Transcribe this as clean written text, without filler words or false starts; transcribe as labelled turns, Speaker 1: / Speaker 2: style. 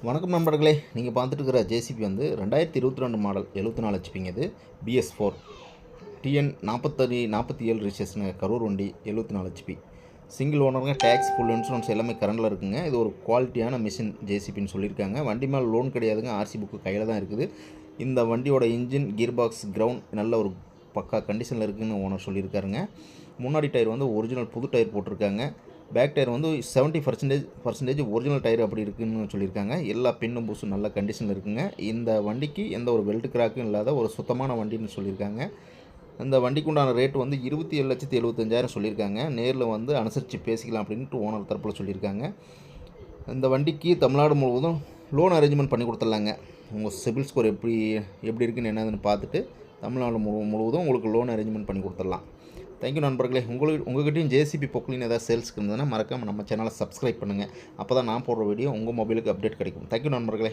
Speaker 1: வணக்கம் நண்பர்களே, நீங்கள் பார்த்துட்டு இருக்கிற ஜேசிபி வந்து 2022 மாடல் 74 ஹெச்பிங்க. இது BS4 TN 47 ரிஜிஸ்ட்ரேஷன் கரூர் வண்டி 74 ஹெச்பி சிங்கிள் ஓனருங்க. டேக்ஸ் ஃபுல் இன்சூரன்ஸ் எல்லாமே கரண்டில் இருக்குங்க. இது ஒரு குவாலிட்டியான மிஷின் ஜேசிபின்னு சொல்லியிருக்காங்க. வண்டி மேலே லோன் கிடையாதுங்க, ஆர்சி புக்கு கையில் தான் இருக்குது. இந்த வண்டியோட இன்ஜின் கீர் பாக்ஸ் கிரவுண்ட் நல்ல ஒரு பக்கா கண்டிஷனில் இருக்குதுன்னு ஓனர் சொல்லியிருக்காருங்க. முன்னாடி டயர் வந்து ஒரிஜினல் புது டயர் போட்டிருக்காங்க. பேக் டயர் வந்து 70% ஒரிஜினல் டயர் அப்படி இருக்குதுன்னு சொல்லியிருக்காங்க. எல்லா பின்னும் பூசும் நல்ல கண்டிஷனில் இருக்குங்க. இந்த வண்டிக்கு எந்த ஒரு பெல்ட் கிராக்கும் இல்லாத ஒரு சுத்தமான வண்டின்னு சொல்லியிருக்காங்க. இந்த வண்டிக்கு உண்டான ரேட் வந்து 27,75,000 சொல்லியிருக்காங்க. நேரில் வந்து அனுசரித்து பேசிக்கலாம் அப்படின்ட்டு ஓனர் தரப்பில் சொல்லியிருக்காங்க. இந்த வண்டிக்கு தமிழ்நாடு முழுவதும் லோன் அரேஞ்ச்மெண்ட் பண்ணி கொடுத்துட்லாங்க. உங்கள் சிபில் ஸ்கோர் எப்படி இருக்குன்னு என்னதுன்னு பார்த்துட்டு தமிழ்நாடு முழுவதும் உங்களுக்கு லோன் அரேஞ்ச்மெண்ட் பண்ணி கொடுத்துடலாம். தேங்க்யூ நண்பர்களே. உங்கள்கிட்டையும் ஜேசிபி பொக்லின் ஏதாவது சேல்ஸ்க்கு இருந்ததுன்னா மறக்காமல் நம்ம சேனலை சப்ஸ்கிரைப் பண்ணுங்கள். அப்போ தான் நான் போடுற வீடியோ உங்கள் மொபைலுக்கு அப்டேட் கிடைக்கும். தேங்க்யூ நண்பர்களே.